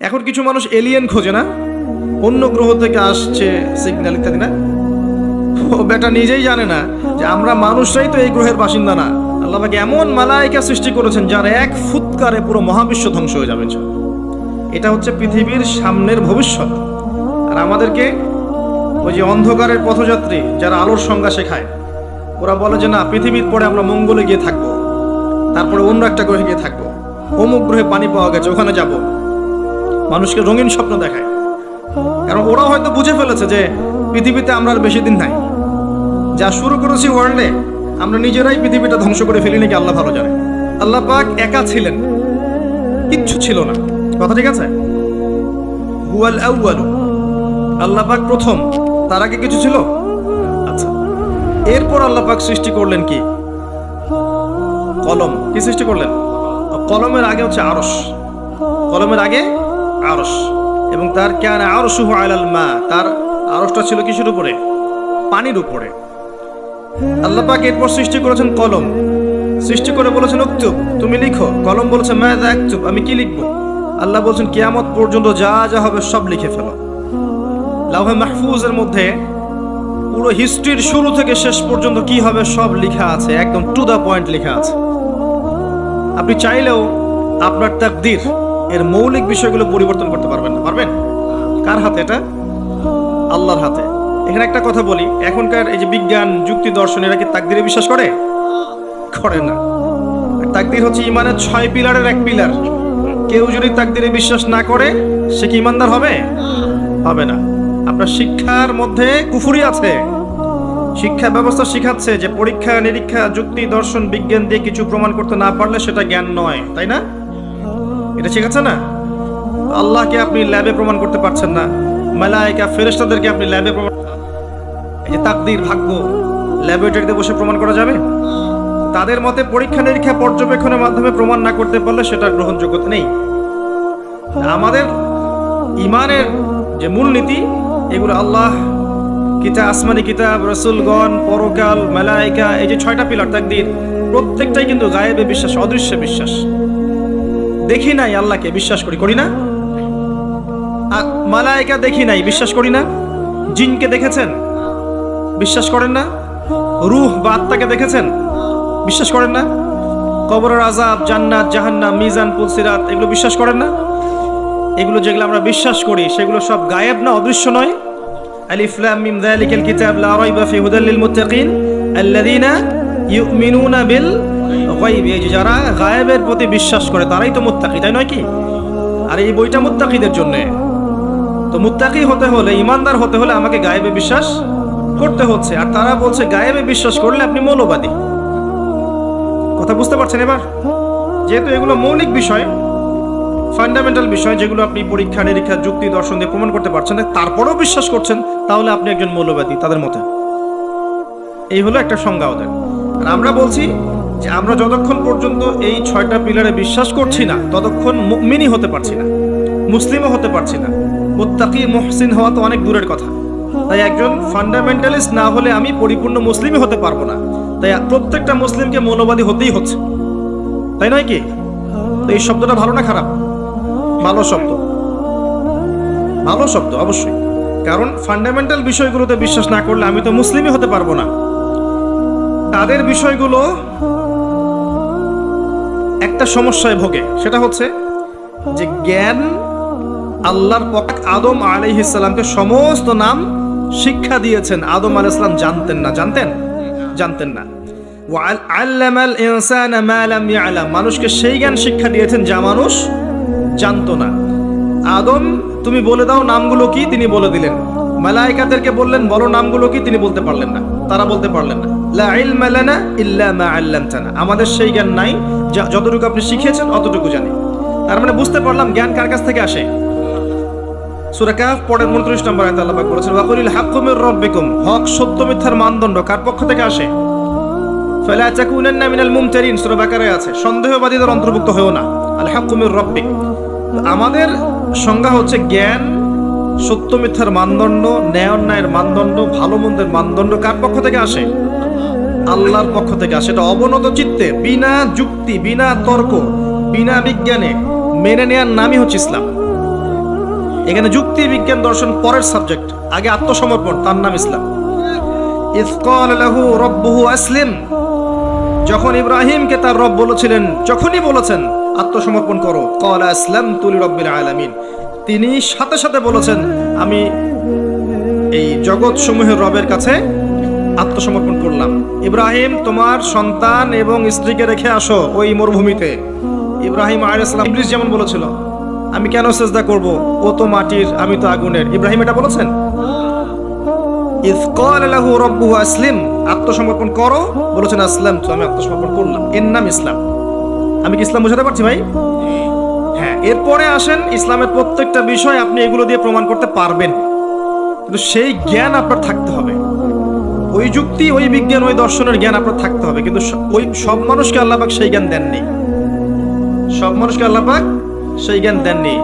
এখন কিছু মানুষ এলিয়েন খোঁজে না, অন্য গ্রহ থেকে আসছে সিগন্যাল ইত্যাদি না, ও বেটা নিজেই জানে না যে আমরা মানুষরাই তো এই গ্রহের বাসিন্দা না। আল্লাহ পাক এমন মালায়েকা সৃষ্টি করেছেন যার এক ফুৎকারে পুরো মহাবিশ্ব ধ্বংস হয়ে যাবে। এটা হচ্ছে পৃথিবীর সামনের ভবিষ্যৎ। আর আমাদেরকে ওই যে অন্ধকারের পথযাত্রী যারা আলোর সংজ্ঞা শেখায়, ওরা বলে যে না, পৃথিবীর পরে আমরা মঙ্গলে গিয়ে থাকবো, তারপরে অন্য একটা গ্রহে গিয়ে থাকবো, অমুক গ্রহে পানি পাওয়া গেছে ওখানে যাব। মানুষকে রঙিন স্বপ্ন দেখায়, কারণ ওরা হয়তো বুঝে ফেলেছে যে পৃথিবীতে আমরা আর বেশি দিন নাই। যা শুরু করেছি ওয়ার্ল্ডে, আমরা নিজেরাই পৃথিবীটা ধ্বংস করে ফেলি নাকি আল্লাহ ভালো জানে। আল্লাহ পাক একা ছিলেন, কিচ্ছু ছিল না, কথা ঠিক আছে? হুয়াল আউয়ালু, আল্লাহ পাক প্রথম, তার আগে কিছু ছিল? আচ্ছা, এরপর আল্লাহ পাক সৃষ্টি করলেন কি? কলম। কি সৃষ্টি করলেন? কলমের আগে হচ্ছে আরশ, কলমের আগে আরশ, এবং তার কান আরশুহু আলাল মা, তার আরশটা ছিল কিসের উপরে? পানির উপরে। আল্লাহ পাক এরপর সৃষ্টি করেছেন কলম, সৃষ্টি করে বলেছেন উক্তুব, তুমি লিখো। কলম বলেছে মাযা আকতুব, আমি কি লিখবো? আল্লাহ বলছেন কিয়ামত পর্যন্ত যা যা হবে সব লিখে ফেলো। লাউহে মাহফুজের মধ্যে পুরো হিস্ট্রির শুরু থেকে শেষ পর্যন্ত কি হবে সব লেখা আছে, একদম টু দা পয়েন্ট লেখা আছে। আপনি চাইলেও আপনার তাকদীর এর মৌলিক বিষয়গুলো পরিবর্তন করতে পারবেন না। পারবেন? কার হাতে? এটা আল্লাহর হাতে। এখানে একটা কথা বলি, এখনকার এই যে বিজ্ঞান, যুক্তি, দর্শন, এরা কি তাকদীরে বিশ্বাস করে? করে না। তাকদীর হচ্ছে ইমানের 6 পিলারের এক পিলার। কেউ যদি তাকদীরে বিশ্বাস না করে সে কি ইমানদার হবে? হবে না। আপনার শিক্ষার মধ্যে কুফরি আছে। শিক্ষা ব্যবস্থা শিখাচ্ছে যে পরীক্ষা নিরীক্ষা, যুক্তি, দর্শন, বিজ্ঞান দিয়ে কিছু প্রমাণ করতে না পারলে সেটা জ্ঞান নয়, তাই না? এটা শিখাচ্ছে না? আল্লাহকে আপনি ল্যাবে প্রমাণ করতে পারছেন না, মালায়েকা ফেরেশতাদেরকে আপনি ল্যাবে প্রমাণ, এই যে তাকদীর, ভাগ্য, ল্যাবরেটরিতে বসে প্রমাণ করা যাবে? তাদের মতে পরীক্ষা নিরীক্ষা, পর্যবেক্ষণের মাধ্যমে প্রমাণ না করতে পারলে সেটা গ্রহণযোগ্যতা নেই। আমাদের ইমানের যে মূলনীতি, এগুলো আল্লাহ, কিতাব, আসমানি কিতাব, রাসূলগণ, পরকাল, মালায়েকা, এই যে 6টা পিলার তাকদীর, প্রত্যেকটাই কিন্তু গায়েবে বিশ্বাস, অদৃশ্যে বিশ্বাস। দেখি নাই আল্লাহকে, বিশ্বাস করি, করি না? মালায়েকা দেখি নাই, বিশ্বাস করি না? জিনকে দেখেছেন? বিশ্বাস করেন না? রূহ বা আত্মাকে দেখেছেন? বিশ্বাস করেন না? কবরের আযাব, জান্নাত, জাহান্নাম, মিজান, পুল, সিরাত, এগুলো বিশ্বাস করেন না? এগুলো যেগুলো আমরা বিশ্বাস করি সেগুলো সব গায়েব না, অদৃশ্য নয়? আলিফ লাম মিম যালিকাল কিতাব লা রাইবা ফি হুদাল লিল মুত্তাকিন আল্লাযীনা ইউমিনুনা বিল গায়ব। এই যে যারা গায়েবের প্রতি বিশ্বাস করে তারাই তো মুত্তাকি, তাই নয় কি? আর এই বইটা মুত্তাকিদের জন্য। তো মুত্তাকি হতে হলে, ইমানদার হতে হলে আমাকে গায়েবে বিশ্বাস করতে হচ্ছে। আর তারা বলছে গায়েবে বিশ্বাস করলে আপনি মৌলবাদী। কথা বুঝতে পারছেন এবার? যেহেতু এগুলো মৌলিক বিষয়, ফান্ডামেন্টাল বিষয়, যেগুলো আপনি পরীক্ষা নিরীক্ষা, যুক্তি, দর্শন দিয়ে প্রমাণ করতে পারছেন না, তারপরেও বিশ্বাস করছেন, তাহলে আপনি একজন মৌলবাদী তাদের মতে। এই হলো একটা সংজ্ঞা ওদের। আর আমরা বলছি যে আমরা যতক্ষণ পর্যন্ত এই 6টা পিলারে বিশ্বাস করছি না, ততক্ষণ মুমিনই হতে পারছি না, মুসলিমও হতে পারছি না। মুত্তাকি, মুহসিন হওয়া তো অনেক দূরের কথা। তাই একজন ফান্ডামেন্টালিস্ট না হলে আমি পরিপূর্ণ মুসলিমই হতে পারবো না। তাই প্রত্যেকটা মুসলিমকে মৌলবাদী হতেই হচ্ছে, তাই নয় কি? তো এই শব্দটা ভালো না খারাপ? ভালো শব্দ, ভালো শব্দ অবশ্যই। কারণ ফান্ডামেন্টাল বিষয়গুলোতে বিশ্বাস না করলে আমি তো মুসলিমই হতে পারবো না। তাদের বিষয়গুলো একটা সমস্যায় ভোগে, সেটা হচ্ছে যে জ্ঞান, আল্লাহর পক্ষ আদম আলাইহিস সালামকে সমস্ত নাম শিক্ষা দিয়েছেন। আদম আলাইহিস সালাম জানতেন না? জানতেন? জানতেন না। ওয়া আল্লামাল ইনসানা মা লাম ইয়ালাম, মানুষকে সেই জ্ঞান শিক্ষা দিয়েছেন যা মানুষ জানতো না। আদম, তুমি বলে দাও নামগুলো কি, তিনি বলে দিলেন। মালায়েকাদেরকে বললেন বলো নামগুলো কি, তিনি বলতে পারলেন না, তারা বলতে পারলেন না। লা ইলমা লানা ইল্লা মা আল্লামতানা, আমাদের সেই জ্ঞান নাই, যতটুকু আপনি শিখিয়েছেন অতটুকু জানি। তার মানে বুঝতে পারলাম জ্ঞান কার কাছ থেকে আসে। সূরা কাহফ পড়েন 29 নম্বর আয়াতে আল্লাহ পাক বলেছেন ওয়াকুলিল হাক্কু মির রাব্বিকুম, হক সত্য মিথ্যার মানদণ্ড কার পক্ষ থেকে আসে? ফালা তাকুনান্না মিনাল মুমতারিন, সূরা বাকারায় আছে, সন্দেহবাদীদের অন্তর্ভুক্ত হয়ো না। আল হাক্কু মির রাব্বিক, আমাদের সংজ্ঞা হচ্ছে জ্ঞান, সত্য মিথ্যার মানদণ্ড, ন্যায় অন্যায়ের মানদণ্ড, ভালো মন্দের মানদণ্ড কার পক্ষ থেকে আসে? আল্লাহর পক্ষ থেকে আসে। এটা অবনত চিত্তে, বিনা যুক্তি, বিনা তর্ক, বিনা বিজ্ঞানে মেনে নেওয়ার নামই হচ্ছে ইসলাম। এখানে যুক্তি, বিজ্ঞান, দর্শন পরের সাবজেক্ট, আগে আত্মসমর্পণ, তার নাম ইসলাম। ইয ক্বালা লাহু রাব্বুহু আসলিম, যখন ইব্রাহিমকে তার রব বলেছিলেন, যখনই বলেছেন আত্মসমর্পণ করো, ক্বালা আসলামতু লিরাব্বিল আলামিন, তিনি সাথে সাথে বলেছেন আমি এই জগৎ সমূহের রবের কাছে আত্মসমর্পণ করলাম। ইব্রাহিম, তোমার সন্তান এবং স্ত্রীকে রেখে আসো ওই মরুভূমিতে। ইব্রাহিম আলাইহিস সালাম, ইবলিস যেমন বলেছিল আমি কেন সিজদা করব, ও তো মাটির, আমি তো আগুনের, ইব্রাহিম এটা বলেছেন? ইয ক্বালা লাহু রাব্বুহু আসলিম, আত্মসমর্পণ করো, বলেছেন আসলামতু, আমি আত্মসমর্পণ করলাম, এর নাম ইসলাম। আমি কি ইসলাম বোঝাতে পারছি ভাই? হ্যাঁ, এরপরে আসেন ইসলামের প্রত্যেকটা বিষয় আপনি এগুলো দিয়ে প্রমাণ করতে পারবেন, কিন্তু সেই জ্ঞান আপনার থাকতে হবে, ওই যুক্তি, ওই বিজ্ঞান, ওই দর্শনের জ্ঞান আপনার থাকতে হবে। কিন্তু ওই সব মানুষকে আল্লাহ পাক সেই জ্ঞান দেননি, সব মানুষকে আল্লাহ পাক সেই জ্ঞান দেননি।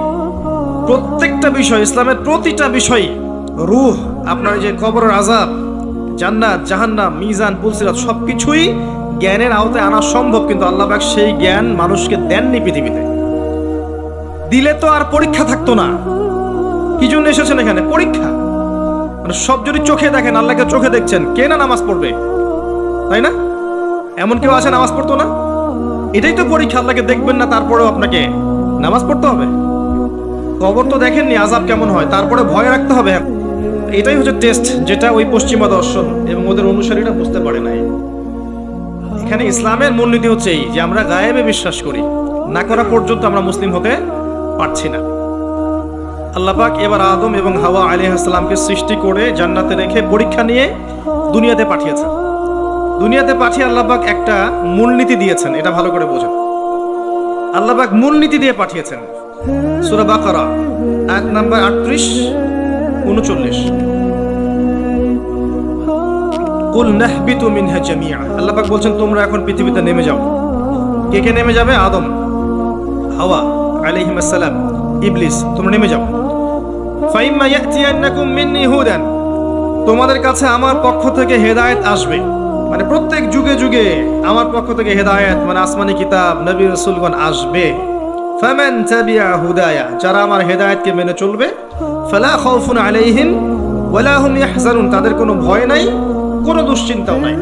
প্রত্যেকটা বিষয়, ইসলামের প্রতিটা বিষয়, রূহ, আপনার যে কবরের আযাব, জান্নাত, জাহান্নাম, মিজান, পুলসিরাত, সবকিছুই জ্ঞানের আওতায় আনা সম্ভব, কিন্তু আল্লাহ পাক সেই জ্ঞান মানুষকে দেননি পৃথিবীতে। দিলে তো আর পরীক্ষা থাকতো না। কি জন্য এসেছেন এখানে? পরীক্ষা। মানে সব যদি চোখে দেখেন, আল্লাহকে চোখে দেখছেন, কে না নামাজ পড়বে, তাই না? এমন কেউ আছে নামাজ পড়তো না? এটাই তো পরীক্ষা, আল্লাহকে দেখবেন না তারপরেও আপনাকে নামাজ পড়তে হবে। কবর তো দেখেননি আযাব কেমন হয়, তারপরে ভয় রাখতে হবে। এটাই হচ্ছে টেস্ট, যেটা ওই পশ্চিমা দর্শন এবং ওদের অনুসারীরা বুঝতে পারে নাই। এখানে ইসলামের মূলনীতি হচ্ছে এই যে আমরা গায়েবে বিশ্বাস করি, না করা পর্যন্ত আমরা মুসলিম হতে পারছি না। আল্লাহ পাক এবার আদম এবং হাওয়া আলাইহিস সালামকে সৃষ্টি করে জান্নাতে রেখে পরীক্ষা নিয়ে দুনিয়াতে পাঠিয়েছেন। দুনিয়াতে পাঠিয়ে আল্লাহ পাক একটা মূলনীতি দিয়েছেন, এটা ভালো করে বোঝেন। আল্লাহ পাক মূলনীতি দিয়ে পাঠিয়েছেন। সূরা বাকারা আয়াত নাম্বার 38-39, কুল নাহবিতু মিনহা জামিআ, আল্লাহ পাক বলছেন তোমরা এখন পৃথিবীতে নেমে যাও। কে কে নেমে যাবে? আদম, হাওয়া আলাইহিস সালাম, ইবলিস, তোমরা নেমে যাও। ফাইম্মা ইয়াতিয়ান্নাকুম মিন্নি হুদান, তোমাদের কাছে আমার পক্ষ থেকে হেদায়েত আসবে, মানে প্রত্যেক যুগে যুগে আমার পক্ষ থেকে হেদায়েত, মানে আসমানি কিতাব, নবী রাসূলগণ আসবে। ফামান তাবিআ হুদায়া, যারা আমার হেদায়েতকে মেনে চলবে, ফালা খাউফুন আলাইহিম ওয়ালা হুম ইয়াহজানুন, তাদের কোনো ভয় নাই, কোনো দুশ্চিন্তাও নাই।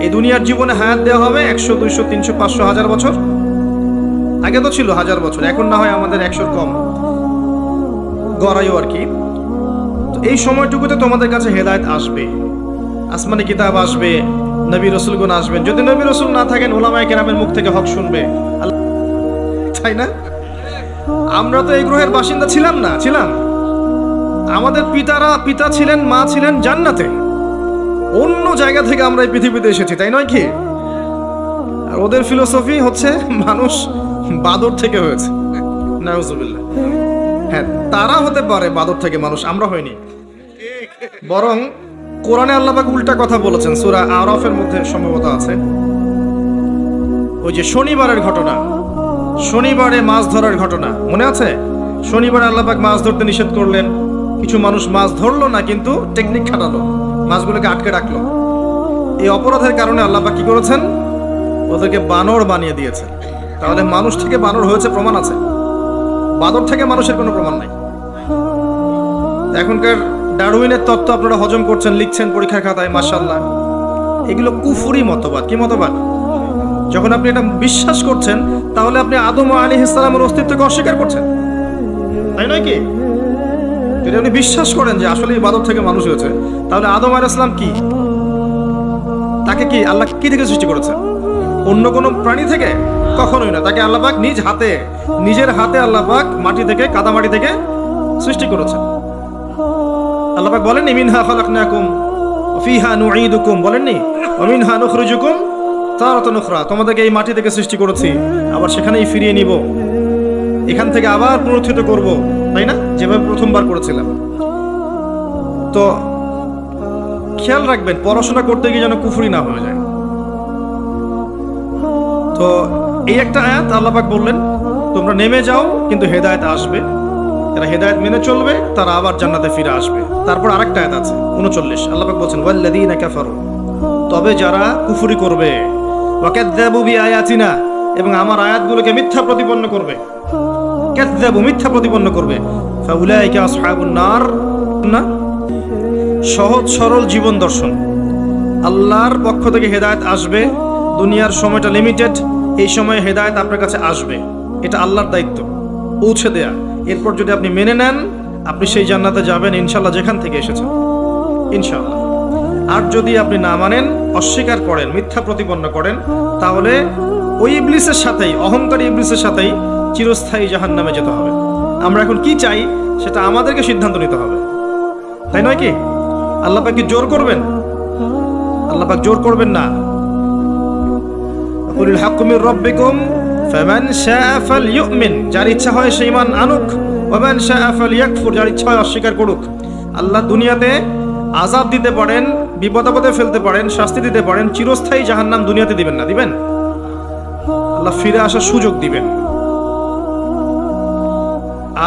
এই দুনিয়ার জীবনে হায়াত দেওয়া হবে 100, 200, 300, 500, 1000 বছর। আগে তো ছিল 1000 বছর, এখন না হয় আমাদের 100 কম গড়াইও আর কি। তো এই সময়টুকুতে তোমাদের কাছে হেদায়েত আসবে, আসমানি কিতাব আসবে, নবী রাসূলগণ আসবেন। যদি নবী রাসূল না থাকেন, উলামায়ে কেরামের মুখ থেকে হক শুনবে, তাই না? আমরা তো এই গ্রহের বাসিন্দা ছিলাম না, ছিলাম। আমাদের পিতা ছিলেন, মা ছিলেন জান্নাতে, অন্য জায়গা থেকে আমরা এই পৃথিবীতে এসেছি, তাই নয় কি? আর ওদের ফিলোসফি হচ্ছে মানুষ বাদর থেকে হয়েছে, নাউজুবিল্লাহ। হ্যাঁ, তারা হতে পারে বাদর থেকে মানুষ, আমরা হইনি। বরং কোরআনে আল্লাহ পাক উল্টা কথা বলেছেন, সূরা আরাফের মধ্যে সম্ভবত আছে। ওই যে শনিবারের ঘটনা, শনিবারে মাছ ধরার ঘটনা মনে আছে? শনিবারে আল্লাহ পাক মাছ ধরতে নিষেধ করলেন, কিছু মানুষ মাছ ধরলো না, কিন্তু টেকনিক খাটালো, মাছগুলোকে আটকে রাখলো। এই অপরাধের কারণে আল্লাহ পাক কি করেছেন? ওদেরকে বানর বানিয়ে দিয়েছেন। তাহলে মানুষ থেকে বানর হয়েছে প্রমাণ আছে, বাদর থেকে মানুষের কোনো প্রমাণ নাই। এখনকার ডারউইনের তত্ত্ব আপনারা হজম করছেন, লিখছেন পরীক্ষার খাতায়, মাশাআল্লাহ। এগুলো কুফরি মতবাদ। কি মতবাদ? যখন আপনি এটা বিশ্বাস করছেন, তাহলে আপনি আদম আলাইহিস সালামের অস্তিত্বকে অস্বীকার করছেন, তাই নয় কি? যদি আপনি বিশ্বাস করেন যে আসলে বাদর থেকে মানুষ হয়েছে, তাহলে আদম আলাইহিস সালাম কি, তাকে কি আল্লাহ কি থেকে সৃষ্টি করেছেন? অন্য কোনো প্রাণী থেকে? কখনোই না। তাকে আল্লাহ পাক নিজ হাতে, নিজের হাতে আল্লাহ পাক মাটি থেকে, কাদা মাটি থেকে সৃষ্টি করেছেন। আল্লাহ পাক বলেননি মিনহা খালাকনাকুম ফিহা নুঈদুকুম, বলেননি ওয়া মিনহা নুখরিজুকুম তারাতান উখরা, তোমাদেরকে এই মাটি থেকে সৃষ্টি করেছি, আবার সেখানেই ফিরিয়ে নিব, এখান থেকে আবার পুনরুত্থিত করব, তাই না? যেভাবে প্রথমবার করেছিলাম। তো খেয়াল রাখবেন, পড়াশোনা করতে গিয়ে যেন কুফরি না হয়ে যায়। তো এই একটা আয়াত আল্লাহ পাক বললেন তোমরা নেমে যাও, কিন্তু হেদায়েত আসবে, যারা হেদায়েত মেনে চলবে তারা আবার জান্নাতে ফিরে আসবে। তারপর আরেকটা আয়াত আছে 39, আল্লাহ পাক বলছেন ওয়াল্লাযীনা কাফারু, তবে যারা কুফরি করবে, ওয়া কাযযাবু বিআয়াতিনা, এবং আমার আয়াতগুলোকে মিথ্যা প্রতিপন্ন করবে, কাযযাবু মিথ্যা প্রতিপন্ন করবে, ফাউলাইকা আসহাবুন নার। না, সহজ সরল জীবন দর্শন। আল্লাহর পক্ষ থেকে হেদায়েত আসবে, দুনিয়ার সময়টা লিমিটেড, এই সময়ে হেদায়েত আপনার কাছে আসবে, এটা আল্লাহর দায়িত্ব পৌঁছে দেয়া। এরপর যদি আপনি মেনে নেন, আপনি সেই জান্নাতে যাবেন ইনশাআল্লাহ, যেখান থেকে এসেছেন ইনশাআল্লাহ। আর যদি আপনি না মানেন, অস্বীকার করেন, মিথ্যা প্রতিপন্ন করেন, তাহলে ওই ইবলিসের সাথেই, অহংকারী ইবলিসের সাথেই চিরস্থায়ী জাহান্নামে যেতে হবে। আমরা এখন কি চাই সেটা আমাদেরকে সিদ্ধান্ত নিতে হবে, তাই নয় কি? আল্লাহ পাক কি জোর করবেন? আল্লাহ পাক জোর করবেন না। কুলিল হাক্কু মির রাব্বিকুম ফামান শাআ ফালইউমিন, যার ইচ্ছা হয় সে ঈমান আনুক, ওয়া মান শাআ ফালইয়াকফুর, যার ইচ্ছা হয় অস্বীকার করুক। আল্লাহ দুনিয়াতে আযাব দিতে পারেন, বিপদ আপদে ফেলতে পারেন, শাস্তি দিতে পারেন, চিরস্থায়ী জাহান্নাম দুনিয়াতে দিবেন না, দিবেন? আল্লাহ ফিরে আসার সুযোগ দিবেন।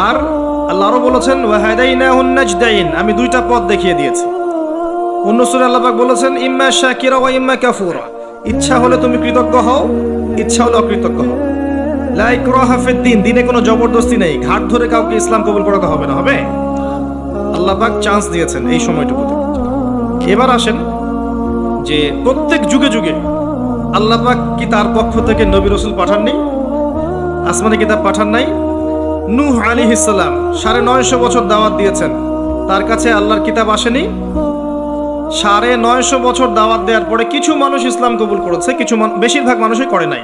আর আল্লাহ আরো বলেছেন ওয়া হাদাইনাহুন নাজদাইন, আমি দুইটা পথ দেখিয়ে দিয়েছি। অন্য সূরা আল্লাহ পাক বলেছেন ইম্মা শাকিরা ওয়া ইম্মা কাফুরা, ইচ্ছা হলে তুমি কৃতজ্ঞ হও, ইচ্ছা হলে অকৃতজ্ঞ হও। লা ইকরাহা ফিদ-দীন, দিনে কোনো জবরদস্তি নেই, ঘাট ধরে কাউকে ইসলাম কবুল করাতে হবে না, হবে? আল্লাহ পাক চান্স দিয়েছেন এই সময়টুকুতে। এবার আসেন যে প্রত্যেক যুগে যুগে আল্লাহ পাক কি তার পক্ষ থেকে নবী রাসূল পাঠাননি? আসমানি কিতাব পাঠান নাই? নূহ আলাইহিস সালাম 950 বছর দাওয়াত দিয়েছেন, তার কাছে আল্লাহর কিতাব আসেনি? 950 বছর দাওয়াত দেওয়ার পরে কিছু মানুষ ইসলাম কবুল করেছে, কিছু বেশিরভাগ মানুষই করে নাই।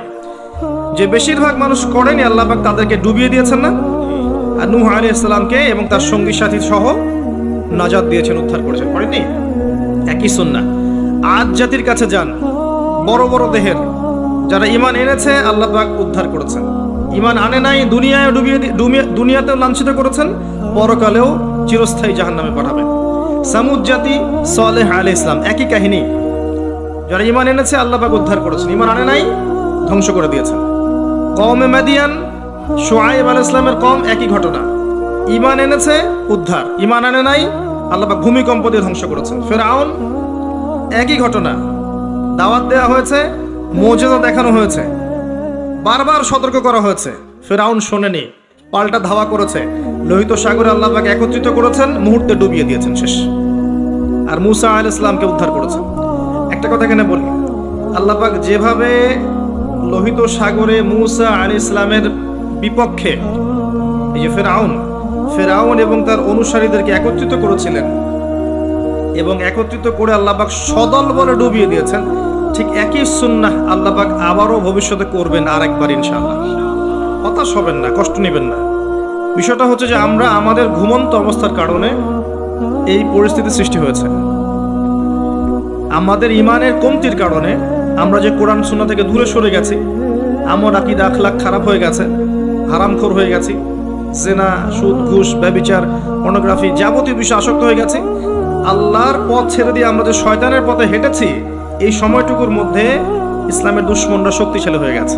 যে বেশিরভাগ মানুষ করেনি, আল্লাহ পাক তাদেরকে ডুবিয়ে দিয়েছেন না? আর নূহ আলাইহিস সালামকে এবং তার সঙ্গী সাথী সহ নাজাত দিয়েছেন, উদ্ধার করেছেন, করেননি? একই সুন্নাহ। আদ জাতির কাছে যান, বড় বড় দেহের যারা ঈমান এনেছে আল্লাহ পাক উদ্ধার করেছেন, ঈমান আনে নাই দুনিয়ায় দুনিয়াতেও লাঞ্ছিত করেছেন, পরকালেও চিরস্থায়ী জাহান্নামে পাঠাবেন। সামুদ জাতি, সালেহ আলাইহিস সালাম, একই কাহিনী। যারা ঈমান এনেছে আল্লাহ পাক উদ্ধার করেছেন, ঈমান আনে নাই ধ্বংস করে দিয়েছেন। কওমে মাদিয়ান, শুআয়ব আলাইহিস সালামের কওম, একই ঘটনা। ঈমান এনেছে উদ্ধার, ঈমান আনে নাই আল্লাহ পাক ভূমিকম্প দিয়ে ধ্বংস করেছেন। ফিরআউন, একই ঘটনা। দাওয়াত দেওয়া হয়েছে, মুজিজা দেখানো হয়েছে, বারবার সতর্ক করা হয়েছে, ফিরআউন শোনেনি, পাল্টা ধাওয়া করেছে, লোহিত সাগরে আল্লাহ পাক একত্রিত করেছেন, মুহূর্তে ডুবিয়ে দিয়েছেন, শেষ। আর মূসা আলাইহিস সালামকে উদ্ধার করেছেন। একটা কথা এখানে বলি, আল্লাহ পাক যেভাবে লোহিত সাগরে মূসা আলাইহিস সালামের বিপক্ষে এই যে ফেরাউন এবং তার অনুসারীদেরকে একত্রিত করেছিলেন এবং একত্রিত করে আল্লাহ পাক সদল বলে ডুবিয়ে দিয়েছেন, ঠিক একই সুন্নাহ আল্লাহ পাক আবারও ভবিষ্যতে করবেন আরেকবার ইনশাআল্লাহ। হতাশ হবেন না, কষ্ট নেবেন না। বিষয়টা হচ্ছে যে আমরা আমাদের ঘুমন্ত অবস্থার কারণে এই পরিস্থিতি সৃষ্টি হয়েছে। আমাদের ঈমানের কমতির কারণে আমরা যে কোরআন সুন্নাহ থেকে দূরে সরে গেছি, আমার আকীদা আখলাক খারাপ হয়ে গেছে, হারামখোর হয়ে গেছি, জিনা, সুদ, ঘুষ, ব্যভিচার, পর্নোগ্রাফি, যাবতীয় বিষয় আসক্ত হয়ে গেছি। আল্লাহর পথ ছেড়ে দিয়ে আমরা যে শয়তানের পথে হেঁটেছি, এই সময়টুকুর মধ্যে ইসলামের দুশমনরা শক্তিশালী হয়ে গেছে।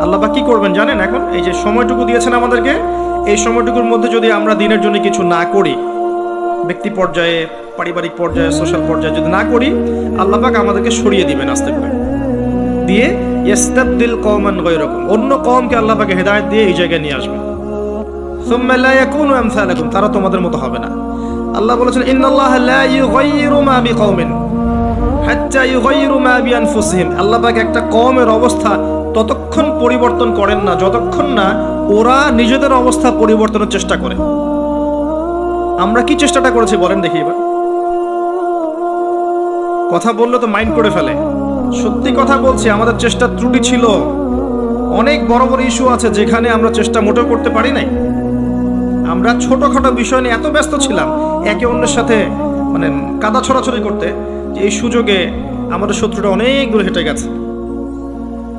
আল্লাহ পাক কি করবেন জানেন? এখন এই যে সময়টুকু দিয়েছেন আমাদেরকে, এই সময়টুকুর মধ্যে যদি আমরা দিনের জন্য কিছু না করি, ব্যক্তি পর্যায়ে, পারিবারিক পর্যায়ে, সোশ্যাল পর্যায়ে যদি না করি, আল্লাহ পাক আমাদেরকে সরিয়ে দিবেন আস্তে করে, দিয়ে ইস্তাবদিল কওমান গায়রাকুম, অন্য কওমকে আল্লাহ পাক হেদায়েত দিয়ে এই জায়গায় নিয়ে আসবেন। সুম্মা লা ইয়াকুনু আমসালাকুম, তারা তোমাদের মতো হবে না। আল্লাহ বলেছেন ইন্নাল্লাহা লা ইউগাইয়িরু মা বিকওমিন হাত্তা ইউগাইয়িরু মা বিআনফুসিহিম, আল্লাহ পাক একটা কওমের অবস্থা ততক্ষণ পরিবর্তন করেন না যতক্ষণ না ওরা নিজেদের অবস্থা পরিবর্তনের চেষ্টা করে। আমরা কি চেষ্টাটা করেছি বলেন দেখি এবার? কথা বললে তো মাইন্ড করে ফেলে, সত্যি কথা বলছি, আমাদের চেষ্টা ত্রুটি ছিল। অনেক বড় বড় ইস্যু আছে যেখানে আমরা চেষ্টা মোটেও করতে পারি নাই। আমরা ছোটখাটো বিষয় নিয়ে এত ব্যস্ত ছিলাম একে অন্যের সাথে মানে কাদা ছড়াছড়ি করতে, যে এই সুযোগে আমাদের শত্রুটা অনেক দূর হেঁটে গেছে।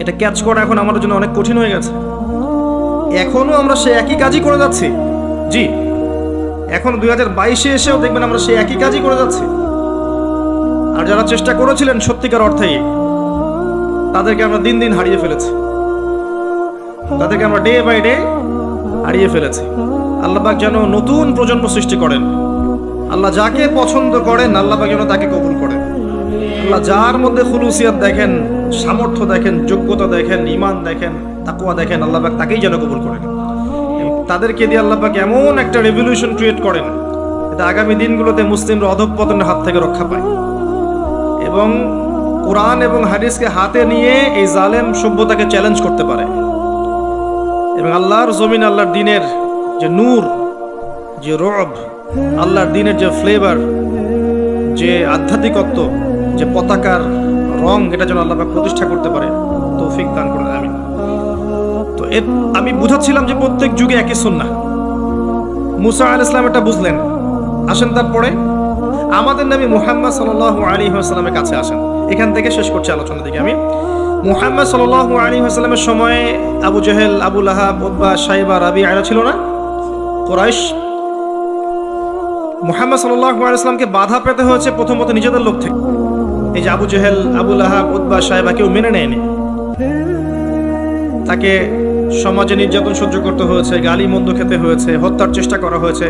এটা ক্যাচ করা এখন আমাদের জন্য অনেক কঠিন হয়ে গেছে। এখনো আমরা সে একই কাজই করে যাচ্ছি। জি, এখন 2022-এ এসেও দেখবেন আমরা সেই একই কাজই করে যাচ্ছি। আর যারা চেষ্টা করেছিলেন সত্যিকার অর্থেই, তাদেরকে আমরা দিন দিন হারিয়ে ফেলেছি, তাদেরকে আমরা ডে বাই ডে হারিয়ে ফেলেছি। আল্লাহ পাক যেন নতুন প্রজন্ম সৃষ্টি করেন। আল্লাহ যাকে পছন্দ করেন আল্লাহ পাক যেন তাকে কবুল করেন। আল্লাহ যার মধ্যে খুলুসিয়াত দেখেন, সামর্থ্য দেখেন, যোগ্যতা দেখেন, ঈমান দেখেন, তাকওয়া দেখেন, আল্লাহ পাক তাকেই যেন কবুল করেন। তাদেরকে দিয়ে আল্লাহ পাক এমন একটা রেভলিউশন ক্রিয়েট করেন এটা আগামী দিনগুলোতে মুসলিমরা অধঃপতনের হাত থেকে রক্ষা পায় এবং কোরআন এবং হাদিসকে হাতে নিয়ে এই জালেম সভ্যতাকে চ্যালেঞ্জ করতে পারে এবং আল্লাহর জমিন, আল্লাহর দিনের যে নূর, যে রব, আল্লাহর দিনের যে ফ্লেভার, যে আধ্যাত্মিকত্ব, যে পতাকার রং, এটা যেন আল্লাহ পাক প্রতিষ্ঠা করতে পারে, তৌফিক দান করেন, আমিন। তো আমি বুঝাচ্ছিলাম যে প্রত্যেক যুগে একই সুন্নাহ। মুসা আলাইহিস সালাম এটা বুঝলেন। আসেন তারপরে আমাদের নবী মুহাম্মদ সাল্লাল্লাহু আলাইহি ওয়াসাল্লামের কাছে আসেন। এখান থেকে শেষ করছি আলোচনা থেকে আমি। মুহাম্মদ সাল্লাল্লাহু আলাইহি ওয়াসাল্লামের সময়ে আবু জেহেল, আবু লাহাব, উতবা, শাইবা, রাবিআ এরা ছিল না? কুরাইশ। মুহাম্মদ সাল্লাল্লাহু আলাইহি ওয়াসাল্লামকে বাধা পেতে হয়েছে প্রথমত নিজেদের লোক থেকে। এই যে আবু জেহেল, আবু লাহাব, উতবা, শাইবা কেউ মেনে নেয়নি। তাকে সমাজে নির্যাতন সহ্য করতে হয়েছে, গালি মন্দ খেতে হয়েছে, হত্যার চেষ্টা করা হয়েছে,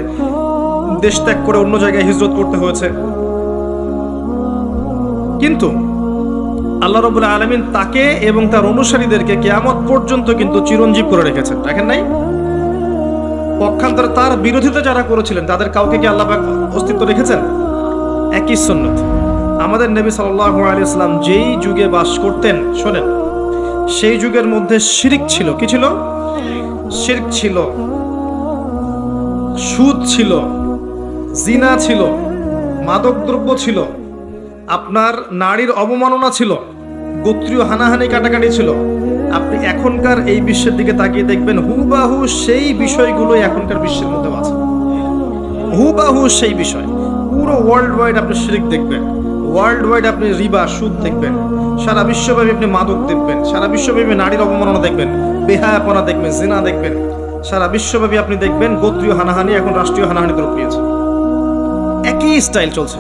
দেশ ত্যাগ করে অন্য জায়গায় হিজরত করতে হয়েছে। কিন্তু আল্লাহ রাব্বুল আলামিন তাকে এবং তার অনুসারীদেরকে কিয়ামত পর্যন্ত কিন্তু চিরঞ্জীব করে রেখেছেন, দেখেন নাই? পক্ষান্তরে তার বিরোধিতা যারা করেছিলেন তাদের কাউকে কি আল্লাহ পাক অস্তিত্ব রেখেছেন? একই সুন্নাত। আমাদের নবী সাল্লাল্লাহু আলাইহি ওয়াসাল্লাম যেই যুগে বাস করতেন, শোনেন, সেই যুগের মধ্যে শিরক ছিল। কি ছিল? শিরক ছিল, সুদ ছিল, জিনা ছিল, মাদকদ্রব্য ছিল, আপনার নারীর অবমাননা ছিল, গোত্রীয় হানাহানি কাটাকাটি ছিল। আপনি এখনকার এই বিশ্বের দিকে তাকিয়ে দেখবেন হুবাহু সেই বিষয়গুলো এখনকার বিশ্বের মধ্যে আছে, হুবাহু সেই বিষয়। পুরো ওয়ার্ল্ড ওয়াইড আপনি শিরক দেখবেন, ওয়ার্ল্ড ওয়াইড আপনি রিবা, সুদ দেখবেন, সারা বিশ্বব্যাপী আপনি মাদক দেখবেন, সারা বিশ্বব্যাপী নারীর অবমাননা দেখবেন, বেহায়াপনা দেখবেন, জিনা দেখবেন, সারা বিশ্বব্যাপী আপনি দেখবেন গোত্রীয় হানাহানি এখন রাষ্ট্রীয় হানাহানিতে রূপ নিয়েছে। একই স্টাইল চলছে।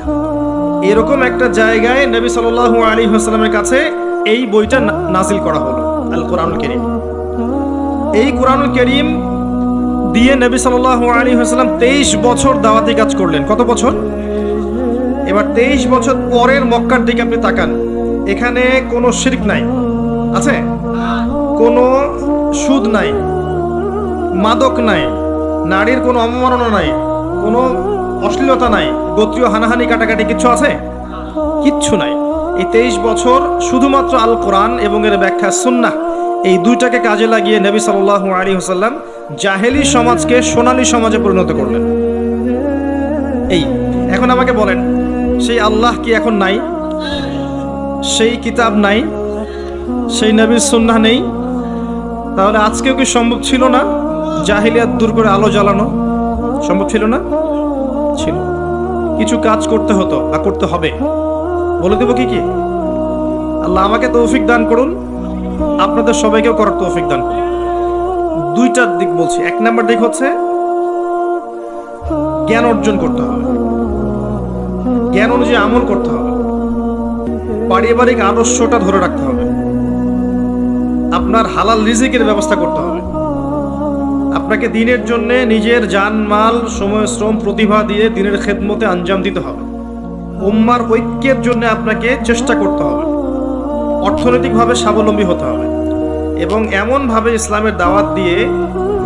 এরকম একটা জায়গায় নবী সাল্লাল্লাহু আলাইহি ওয়াসাল্লামের কাছে এই বইটা নাজিল করা হলো, আল কোরআনুল কারীম। এই কোরআনুল কারীম দিয়ে নবী সাল্লাল্লাহু আলাইহি ওয়াসাল্লাম 23 বছর দাওয়াতি কাজ করলেন। কত বছর? এবার 23 বছর পরের মক্কার দিকে আপনি তাকান, এখানে কোনো শিরক নাই, আছে? কোনো সুদ নাই, মাদক নাই, নারীর কোনো অবমাননা নাই, কোনো অশ্লীলতা নাই, গোত্রীয় হানাহানি কাটাকাটি কিচ্ছু আছে? কিচ্ছু নাই। এই 23 বছর শুধুমাত্র আল কোরআন এবং এর ব্যাখ্যা সুন্নাহ, এই দুইটাকে কাজে লাগিয়ে নবী সাল্লাল্লাহু আলাইহি ওয়াসাল্লাম জাহেলি সমাজকে সোনালী সমাজে পরিণত করলেন। এই এখন আমাকে বলেন, সেই আল্লাহ কি এখন নাই? সেই কিতাব নাই? সেই নবীর সুন্নাহ নেই? তাহলে আজকেও কি সম্ভব ছিল না জাহিলিয়াত দূর করে আলো জ্বালানো? সম্ভব ছিল না? ছিল। কিছু কাজ করতে হতো বা করতে হবে। বলে দেব কি কি? আল্লাহ আমাকে তৌফিক দান করুন, আপনাদের সবাইকেও করার তৌফিক দান করুন। দুইটার দিক বলছি। এক নাম্বার দিক হচ্ছে জ্ঞান অর্জন করতে হবে, জ্ঞান অনুযায়ী আমল করতে হবে, পারিবারিক আদর্শটা ধরে রাখতে হবে, আপনার হালাল রিজিকের ব্যবস্থা করতে হবে, আপনাকে দিনের জন্য নিজের জান মাল, সময়, শ্রম, প্রতিভা দিয়ে দিনের খেদমতে আঞ্জাম দিতে হবে, উম্মার ঐক্যের জন্য আপনাকে চেষ্টা করতে হবে, অর্থনৈতিকভাবে স্বাবলম্বী হতে হবে এবং এমনভাবে ইসলামের দাওয়াত দিয়ে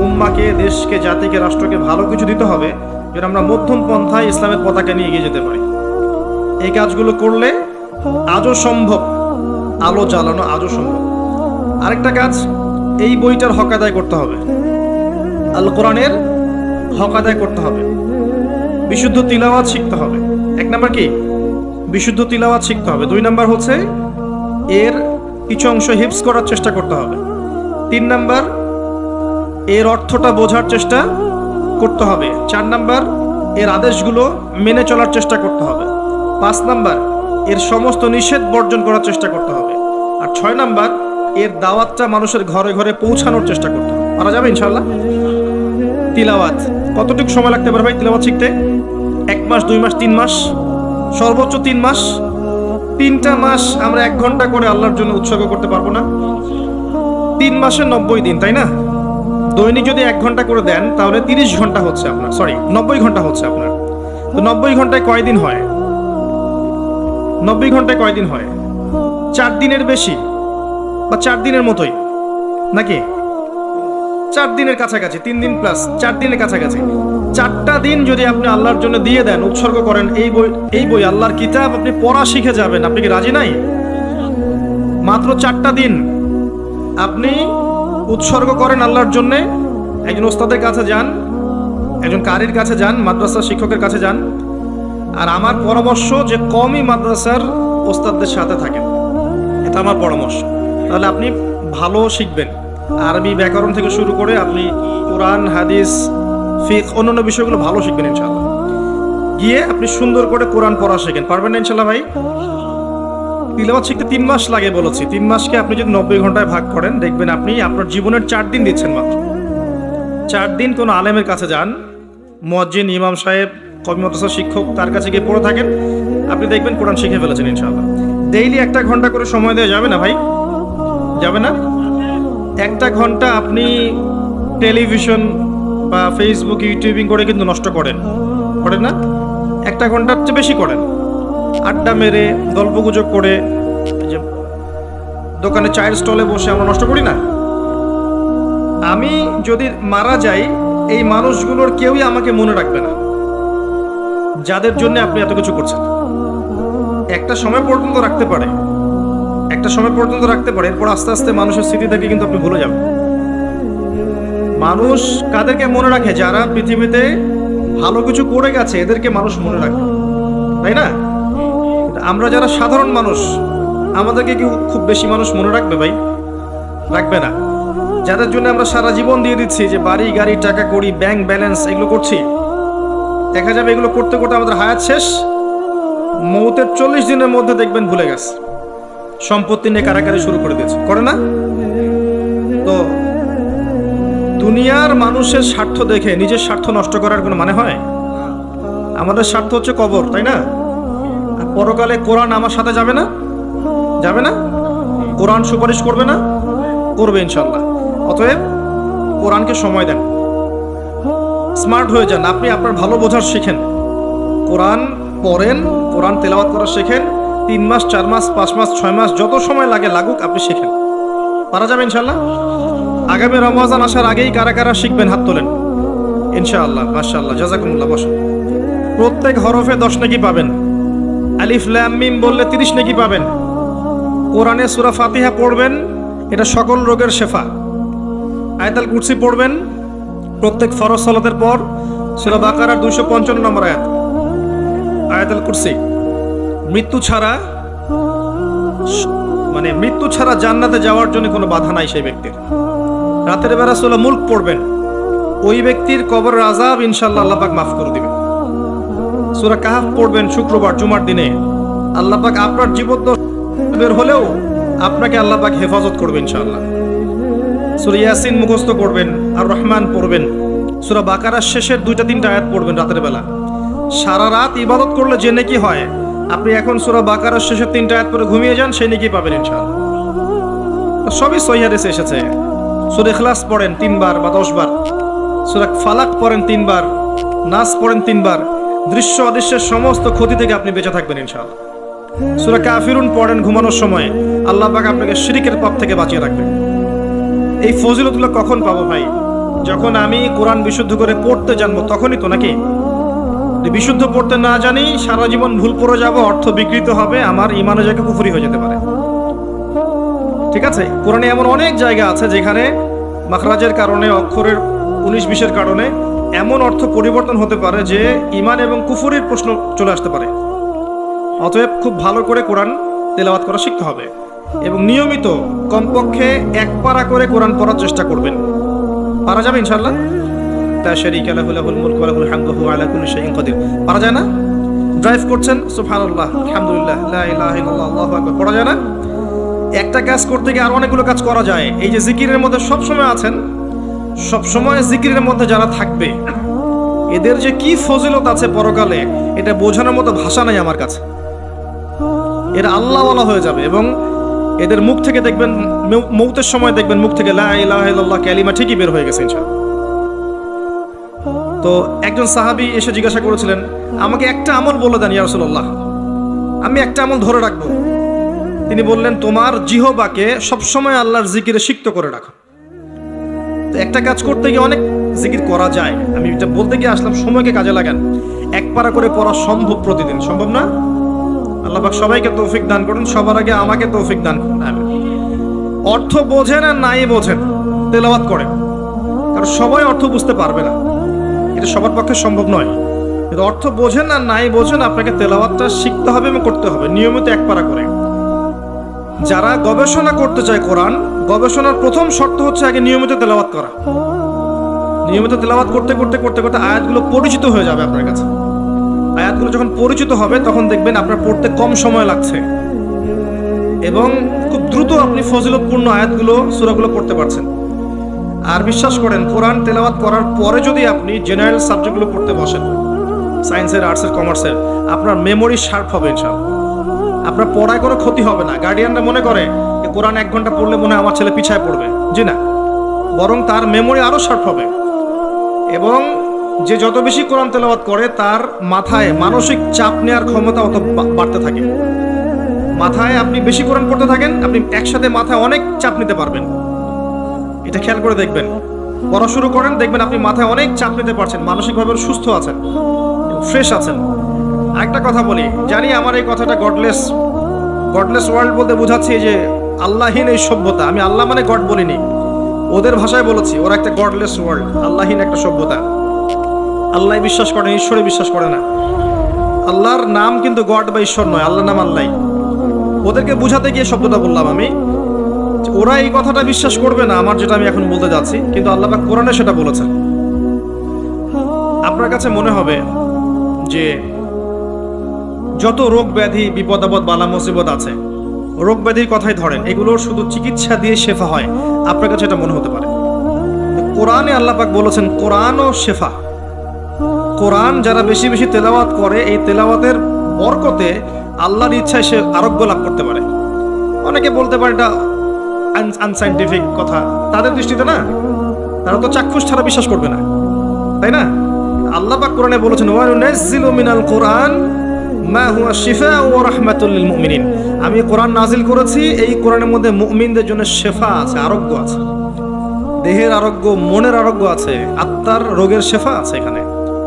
উম্মাকে, দেশকে, জাতিকে, রাষ্ট্রকে ভালো কিছু দিতে হবে যেন আমরা মধ্যম পন্থায় ইসলামের পতাকা নিয়ে এগিয়ে যেতে পারি। এই কাজগুলো করলে আজও সম্ভব, আলো জ্বালানো আজও সম্ভব। আরেকটা কাজ, এই বইটার হক আদায় করতে হবে, আল কোরআনের হক আদায় করতে হবে, বিশুদ্ধ তিলাওয়াত শিখতে হবে। এক নাম্বার কি? বিশুদ্ধ তিলাওয়াত শিখতে হবে। 2 নাম্বার হচ্ছে এর কিছু অংশ হিফজ করার চেষ্টা করতে হবে। 3 নাম্বার এর অর্থটা বোঝার চেষ্টা করতে হবে। 4 নাম্বার এর আদেশগুলো মেনে চলার চেষ্টা করতে হবে। 5 নাম্বার এর সমস্ত নিষেধ বর্জন করার চেষ্টা করতে হবে। আর 6 নাম্বার এর দাওয়াতটা মানুষের ঘরে ঘরে পৌঁছানোর চেষ্টা করতে হবে। পারা যাবে ইনশাআল্লাহ? তিলাওয়াত কতটুকু সময় লাগতে পারে ভাই তিলাওয়াত শিখতে? 1 মাস, 2 মাস, 3 মাস, সর্বোচ্চ 3 মাস। 3টা মাস আমরা 1 ঘন্টা করে আল্লাহর জন্য উৎসর্গ করতে পারবো না? 3 মাসে 90 দিন, তাই না? দৈনিক যদি 1 ঘন্টা করে দেন তাহলে 30 ঘন্টা হচ্ছে আপনার, 90 ঘন্টা হচ্ছে আপনার। তো 90 ঘন্টায় কয়দিন হয়? 90 ঘন্টায় কয়দিন হয়? 4 দিনের বেশি বা 4 দিনের মতোই নাকি? 4 দিনের কাছাকাছি, 3 দিন প্লাস 4 দিনের কাছাকাছি, 4টা দিন যদি আপনি আল্লাহর জন্য দিয়ে দেন, উৎসর্গ করেন, এই বই আল্লাহর কিতাব আপনি পড়া শিখে যাবেন। আপনি কি রাজি নাই? মাত্র 4টা দিন আপনি উৎসর্গ করেন আল্লাহর জন্য। একজন ওস্তাদের কাছে যান, একজন কারির কাছে যান, মাদ্রাসার শিক্ষকের কাছে যান। আর আমার পরামর্শ যে কমই মাদ্রাসার ওস্তাদদের সাথে থাকেন, এটা আমার পরামর্শ। তাহলে আপনি ভালো শিখবেন। আরবি ব্যাকরণ থেকে শুরু করে আপনি কোরআন, হাদিস, ফিকহ, অন্যান্য বিষয়গুলো ভালো শিখবেন ইনশাআল্লাহ। গিয়ে আপনি সুন্দর করে কোরআন পড়া শেখেন। পারবেন না ইনশাআল্লাহ ভাই? তিলাওয়াত শিখতে 3 মাস লাগে বলেছি। 3 মাসকে আপনি যদি 90 ঘন্টায় ভাগ করেন, দেখবেন আপনি আপনার জীবনের 4 দিন দিচ্ছেন মাত্র। 4 দিন কোনো আলেমের কাছে যান, মুয়াজ্জিন, ইমাম সাহেব, কওমি মাদ্রাসার শিক্ষক, তার কাছে গিয়ে পড়ে থাকেন, আপনি দেখবেন কোরআন শিখে ফেলেছেন ইনশাআল্লাহ। ডেইলি 1 ঘন্টা করে সময় দেওয়া যাবে না ভাই? যাবে না? 1 ঘন্টা আপনি টেলিভিশন বা ফেসবুক, ইউটিউবিং করে কিন্তু নষ্ট করেন না? 1 ঘন্টার চেয়ে বেশি করেন। আড্ডা মেরে, গল্পগুজব করে, যে দোকানে চায়ের স্টলে বসে আমরা নষ্ট করি না? আমি যদি মারা যাই, এই মানুষগুলোর কেউই আমাকে মনে রাখবে না, যাদের জন্য আপনি এত কিছু করছেন। একটা সময় পর্যন্ত রাখতে পারে, এরপর আস্তে আস্তে মানুষের স্মৃতি থেকে কিন্তু আপনি ভুলে যাবেন। মানুষ কাদেরকে মনে রাখে? যারা পৃথিবীতে ভালো কিছু করে গেছে, এদেরকে মানুষ মনে রাখে, তাই না? আমরা যারা সাধারণ মানুষ, আমাদেরকে কি খুব বেশি মানুষ মনে রাখবে ভাই? রাখবে না। যাদের জন্য আমরা সারা জীবন দিয়ে দিচ্ছি, যে বাড়ি, গাড়ি, টাকা কড়ি, ব্যাংক ব্যালেন্স, এগুলো করছি, দেখা যাবে এগুলো করতে করতে আমাদের হায়াত শেষ। মৌতের 40 দিনের মধ্যে দেখবেন ভুলে গেছে, সম্পত্তি নিয়ে কারাকারি শুরু করে দিয়েছে, করে না? তো দুনিয়ার মানুষের স্বার্থ দেখে নিজের স্বার্থ নষ্ট করার কোনো মানে হয়? আমাদের স্বার্থ হচ্ছে কবর, তাই না? আর পরকালে কোরআন আমার সাথে যাবে না? যাবে না? কোরআন সুপারিশ করবে না? করবে ইনশাআল্লাহ। অতএব কোরআনকে সময় দেন, স্মার্ট হয়ে যান। আপনি আপনার ভালো বোঝার শিখেন, কোরআন পড়েন, কোরআন তেলাওয়াত করা শেখেন। 3 মাস, 4 মাস, 5 মাস, 6 মাস, যত সময় লাগে লাগুক আপনি শিখেন। পারা যাবে ইনশাআল্লাহ। আগামী রমজান আসার আগেই কারা কারা শিখবেন? হাত তোলেন ইনশাআল্লাহ। মাশাআল্লাহ, জাযাকুমুল্লাহ। বসুন। প্রত্যেক হরফে 10 নেকি পাবেন। আলিফ লাম মিম বললে 30 নেকি পাবেন। কোরআনে সূরা ফাতিহা পড়বেন, এটা সকল রোগের শেফা। আয়াতুল কুরসি পড়বেন প্রত্যেক ফরজ সালাতের পর, সূরা বাকারার 255 নম্বর আয়াত, আয়াতুল কুরসি। মৃত্যু ছাড়া জান্নাতে যাওয়ার জন্য কোনো বাধা নাই সেই ব্যক্তির। রাতের বেলা সূরা মুলক পড়বেন, ওই ব্যক্তির কবরের আযাব ইনশাআল্লাহ আল্লাহ পাক মাফ করে দিবেন। সূরা কাহফ পড়বেন শুক্রবার, জুমার দিনে, আল্লাহ পাক আপনার জীবন বের হলেও আপনাকে আল্লাহ পাক হেফাজত করবেন ইনশাআল্লাহ। সূরা ইয়াসিন মুখস্থ করবেন, আর রহমান পড়বেন, সূরা বাকারার শেষের 2-3টা আয়াত পড়বেন রাতের বেলা। সারা রাত ইবাদত করলে যে নেকি হয়, আপনি এখন সূরা বাকারার শেষের 3টা আয়াত পড়ে ঘুমিয়ে যান, সেই নেকি পাবেন ইনশাআল্লাহ। সবই সহিহ হাদিসে এসেছে। সূরা ইখলাস পড়েন 3 বার বা 10 বার, সূরা ফালাক পড়েন 3 বার, নাস পড়েন 3 বার, দৃশ্য অদৃশ্যের সমস্ত ক্ষতি থেকে আপনি বেঁচে থাকবেন ইনশাআল্লাহ। সূরা কাফিরুন পড়েন ঘুমানোর সময়, আল্লাহ পাক আপনাকে শিরকের পাপ থেকে বাঁচিয়ে রাখবেন। এই ফজিলতগুলো কখন পাবো ভাই? যখন আমি কোরআন বিশুদ্ধ করে পড়তে জানবো, তখনই তো, নাকি? বিশুদ্ধ পড়তে না জানি, সারা জীবন ভুল পড়ে যাব, অর্থ বিকৃত হবে, আমার ইমানের জায়গা কুফরি হয়ে যেতে পারে। ঠিক আছে? কোরআনে এমন অনেক জায়গা আছে যেখানে মাখরাজের কারণে, অক্ষরের 19-20-এর কারণে এমন অর্থ পরিবর্তন হতে পারে যে ইমান এবং কুফরির প্রশ্ন চলে আসতে পারে। অতএব খুব ভালো করে কোরআন তেলাওয়াত করা শিখতে হবে এবং নিয়মিত কমপক্ষে 1 পারা করে কোরআন পড়ার চেষ্টা করবেন। পারা যাবে ইনশাআল্লাহ? লা শারীকা লাহু লাহুল মুলকু ওয়া লাহুল হামদু ওয়া হুয়া আলা কুল্লি শাইইন কাদির। পারা যায় না? ড্রাইভ করছেন, সুবহানাল্লাহ, আলহামদুলিল্লাহ, লা ইলাহা ইল্লাল্লাহ, আল্লাহু আকবার, পড়া যায় না? একটা কাজ করতে গিয়ে আর অনেকগুলো কাজ করা যায়। এই যে জিকিরের মধ্যে সবসময় আছেন, সবসময় জিকিরের মধ্যে যারা থাকবে, এদের যে কি ফজিলত আছে পরকালে, এটা বোঝানোর মতো ভাষা নাই আমার কাছে। এরা আল্লাহওয়ালা হয়ে যাবে এবং এদের মুখ থেকে দেখবেন, মৌতের সময় দেখবেন মুখ থেকে লা ইলাহা ইল্লাল্লাহ কালিমা ঠিকই বের হয়ে গেছে ইনশাআল্লাহ। তো একজন সাহাবী এসে জিজ্ঞাসা করেছিলেন, আমাকে একটা আমল বলে দেন ইয়া রাসূলুল্লাহ, আমি একটা আমল ধরে রাখবো। তিনি বললেন, তোমার জিহ্বাকে সবসময় আল্লাহর জিকিরে সিক্ত করে রাখো। তো একটা কাজ করতে গিয়ে অনেক জিকির করা যায়, আমি এটা বলতে গিয়ে আসলাম সময়কে কাজে লাগান। এক পারা করে পড়া সম্ভব প্রতিদিন? সম্ভব না? আল্লাহ পাক সবাইকে তৌফিক দান করুন, সবার আগে আমাকে তৌফিক দান করুন। অর্থ বোঝেন আর নাই বোঝেন তেলাওয়াত করেন, কারণ সবাই অর্থ বুঝতে পারবে না, এটা সবার পক্ষে সম্ভব নয়। কিন্তু অর্থ বোঝেন আর নাই বোঝেন আপনাকে তেলাওয়াতটা শিখতে হবে এবং করতে হবে নিয়মিত এক পারা করে। যারা গবেষণা করতে চায় কোরআন, গবেষণার প্রথম শর্ত হচ্ছে আগে নিয়মিত তেলাওয়াত করা। নিয়মিত তেলাওয়াত করতে করতে করতে করতে আয়াতগুলো পরিচিত হয়ে যাবে আপনার কাছে। আয়াতগুলো যখন পরিচিত হবে তখন দেখবেন আপনার পড়তে কম সময় লাগছে এবং খুব দ্রুত আপনি ফজিলতপূর্ণ আয়াতগুলো, সূরাগুলো পড়তে পারছেন। আর বিশ্বাস করেন, কোরআন তেলাওয়াত করার পরে যদি আপনি জেনারেল সাবজেক্টগুলো পড়তে বসেন, সায়েন্সের, আর্টসের, কমার্সের, আপনার মেমোরি শার্প হবে ইনশাআল্লাহ। আপনার পড়ায় কোনো ক্ষতি হবে না। গার্ডিয়ানরা মনে করে যে কোরআন 1 ঘন্টা পড়লে মনে হয় আমার ছেলে পিছায় পড়বে, জি না, বরং তার মেমোরি আরো শার্প হবে। এবং যে যত বেশি কোরআন তেলাওয়াত করে তার মাথায় মানসিক চাপ নেওয়ার ক্ষমতা অত বাড়তে থাকে। মাথায় আপনি বেশি কোরআন পড়তে থাকেন, আপনি একসাথে মাথায় অনেক চাপ নিতে পারবেন। এটা খেয়াল করে দেখবেন, পড়া শুরু করেন, দেখবেন আপনি মাথায় অনেক চাপ নিতে পারছেন, মানসিকভাবে সুস্থ আছেন, ফ্রেশ আছেন। একটা কথা বলি, জানি আমার এই কথাটা গডলেস ওয়ার্ল্ড বলতে বোঝাচ্ছি যে আল্লাহহীন এই সভ্যতা। আমি আল্লাহ মানে গড বলিনি, ওদের ভাষায় বলেছি, ওরা একটা গডলেস ওয়ার্ল্ড, আল্লাহহীন একটা সভ্যতা। আল্লাহ বিশ্বাস করে, ঈশ্বরে বিশ্বাস করে না। আল্লাহর নাম কিন্তু গড বা ঈশ্বর নয়, আল্লাহর নাম আল্লাহ। ওদেরকে বুঝাতে গিয়ে শব্দটা বললাম আমি, ওরা এই কথাটা বিশ্বাস করবে না আমার যেটা আমি এখন বলতে যাচ্ছি, কিন্তু আল্লাহ পাক কোরআনে সেটা বলেছেন। আপনার কাছে মনে হবে যে যত রোগ ব্যাধি, বিপদ আপদ, বালা মুসিবত আছে, রোগ ব্যাধির কথাই ধরেন, এগুলোর শুধু চিকিৎসা দিয়ে শেফা হয়, আপনার কাছে এটা মনে হতে পারে। কোরআনে আল্লাহ পাক বলেছেন কোরআনও শেফা। কোরআন যারা বেশি বেশি তেলাওয়াত করে, এই তেলাওয়াতের বরকতে আল্লাহর ইচ্ছায় সে আরোগ্য লাভ করতে পারে। অনেকে বলতে পারে এটা আনসাইন্টিফিক কথা, তাদের দৃষ্টিতে না, তারা তো চাক্ষুষ ছাড়া বিশ্বাস করবে না, তাই না? আল্লাহ পাক কোরআনে বলেছেন ওয়া নুনাজ্জিলু মিনাল কোরআন মা হুয়া শিফাউ ওয়া রাহমাতুল লিল মুমিনিন। আমি কোরআন নাজিল করেছি, এই কোরআনের মধ্যে মুমিনদের জন্য শেফা আছে, আরোগ্য আছে, দেহের আরোগ্য, মনের আরোগ্য আছে, আত্মার রোগের শেফা আছে, এখানে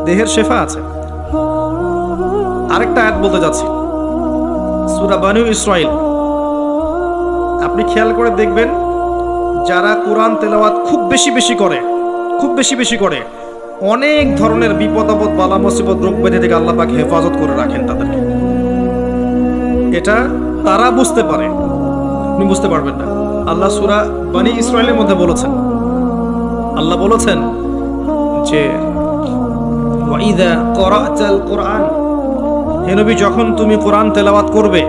দেহের শেফা আছে। আরেকটা আয়াত বলতে যাচ্ছি, সূরা বানু ইসরাঈল। আপনি খেয়াল করে দেখবেন, যারা কোরআন তেলাওয়াত খুব বেশি বেশি করে অনেক ধরনের বিপদ আপদ, বালা মুসিবত, রোগ ব্যাধি থেকে আল্লাহ পাক হেফাজত করে রাখেন তাদেরকে। এটা তারা বুঝতে পারে, আপনি বুঝতে পারবেন না। আল্লাহ সূরা বানি ইসরাঈলের মধ্যে বলেছেন, আল্লাহ বলেছেন যে ওয়াইদা ক্বরাতাল কুরআন, হে নবী যখন তুমি কোরআন তেলাওয়াত করবে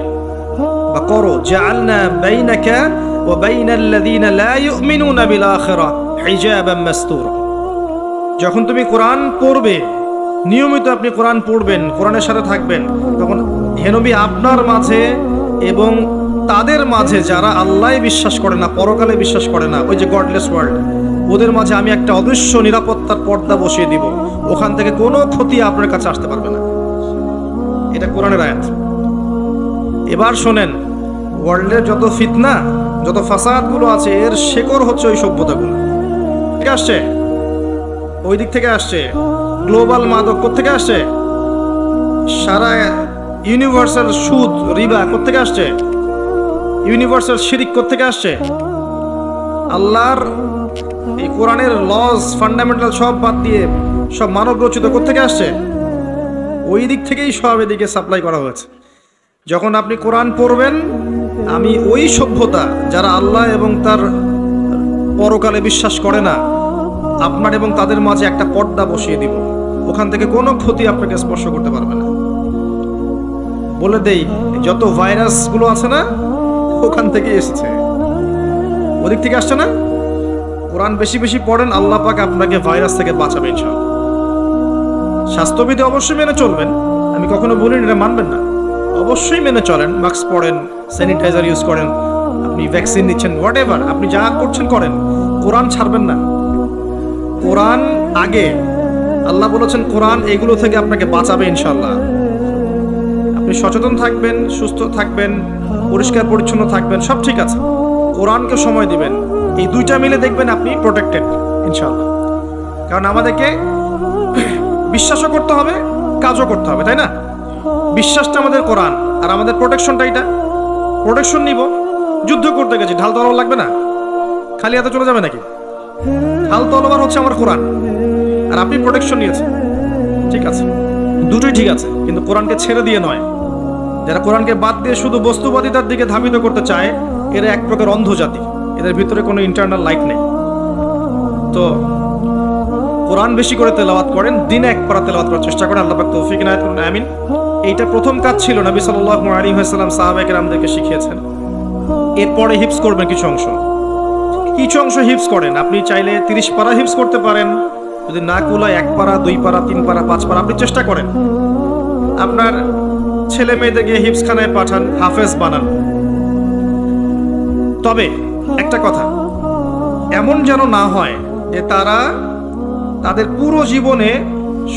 বা করো, জাআলনা বাইনাকা ওয়া বাইনাল্লাযীনা লা ইউমিনুনা বিল আখিরাহ হিজাবাম মাসতুরা। যখন তুমি কোরআন পড়বে, নিয়মিত আপনি কোরআন পড়বেন, কোরআনের সাথে থাকবেন, তখন হে নবী আপনার মাঝে এবং তাদের মাঝে যারা আল্লাহ বিশ্বাস করে না, পরকালে বিশ্বাস করে না, ওই যে গডলেস ওয়ার্ল্ড, ওদের মাঝে আমি একটা অদৃশ্য নিরাপত্তার পর্দা বসিয়ে দিব, ওখান থেকে কোনো ক্ষতি আপনার কাছে আসতে পারবে না। এটা কোরআনের আয়াত। এবার শোনেন, ওয়ার্ল্ডের যত ফিতনা, যত ফাসাদগুলো আছে, এর শেকড় হচ্ছে ওই সভ্যতাগুলো। ঠিক আসছে, ওই দিক থেকে আসছে। গ্লোবাল মাদক কোত্থেকে আসছে? সারা ইউনিভার্সাল সুদ, রিবা কোত্থেকে আসছে? ইউনিভার্সাল শিরিক কোত্থেকে আসছে? আল্লাহর এই কোরআনের লজ, ফান্ডামেন্টাল সব বাদ দিয়ে সব মানব রচিত কোত্থেকে আসছে? ওই দিক থেকেই সব এদিকে সাপ্লাই করা হয়েছে। যখন আপনি কোরআন পড়বেন, আমি ওই সভ্যতা যারা আল্লাহ এবং তার পরকালে বিশ্বাস করে না, আপনার এবং তাদের মাঝে একটা পর্দা বসিয়ে দিব, ওখান থেকে কোনো ক্ষতি আপনাকে স্পর্শ করতে পারবে না। বলে দেই, যত ভাইরাসগুলো আছে না, ওখান থেকে এসেছে, ওদিক থেকে আসছে না। কোরআন বেশি বেশি পড়েন, আল্লাহ পাক আপনাকে ভাইরাস থেকে বাঁচাবে ইনশাআল্লাহ। স্বাস্থ্যবিধি অবশ্যই মেনে চলবেন, আমি কখনো বলিনি এটা মানবেন না, অবশ্যই মেনে চলেন, মাস্ক পরেন, স্যানিটাইজার ইউজ করেন, আপনি ভ্যাকসিন নিচ্ছেন, হোয়াট এভার আপনি যা করছেন করেন, কোরআন ছাড়বেন না। কোরআন আগে, আল্লাহ বলেছেন কোরআন এগুলো থেকে আপনাকে বাঁচাবে ইনশাআল্লাহ। আপনি সচেতন থাকবেন, সুস্থ থাকবেন, পরিষ্কার পরিচ্ছন্ন থাকবেন, সব ঠিক আছে, কোরআনকে সময় দিবেন, এই দুইটা মিলে দেখবেন আপনি প্রোটেক্টেড ইনশাআল্লাহ। কারণ আমাদেরকে বিশ্বাসও করতে হবে, কাজও করতে হবে, তাই না? বিশ্বাসটা আমাদের কোরআন, আর আমাদের প্রোটেকশনটা এটা। প্রোটেকশন নিব, যুদ্ধ করতে গেছি, ঢাল তলোয়ার লাগবে না, খালি হাতে চলে যাবে নাকি? ঢাল তলোয়ার হচ্ছে আমার কোরআন, আর আপনি প্রোটেকশন নিয়েছেন, ঠিক আছে, দুটোই ঠিক আছে, কিন্তু কোরআনকে ছেড়ে দিয়ে নয়। যারা কোরআনকে বাদ দিয়ে শুধু বস্তুবাদিতার দিকে ধাবিত করতে চায়, এরা এক প্রকার অন্ধ জাতি, এদের ভিতরে কোনো ইন্টারনাল লাইট নেই। তো কোরআন বেশি করে তেলাওয়াত করেন, দিনে এক পারা তেলাওয়াত করার চেষ্টা করেন। আল্লাহ পাক তৌফিক ইনায়াত করুন, আমিন। এইটা প্রথম কাজ ছিল, নবী সাল্লাল্লাহু আলাইহি ওয়াসাল্লাম সাহাবায়ে কেরামদেরকে শিখিয়েছেন। এরপরে হিফজ করবেন কিছু অংশ, হিফজ করেন। আপনি চাইলে 30 পারা হিফজ করতে পারেন, যদি না কুলায় 1 পারা, 2 পারা, 3 পারা, 5 পারা আপনি চেষ্টা করেন। আপনার ছেলে মেয়েদেরকে হিফজখানায় পাঠান, হাফেজ বানান। তবে একটা কথা, এমন যেন না হয় যে তারা তাদের পুরো জীবনে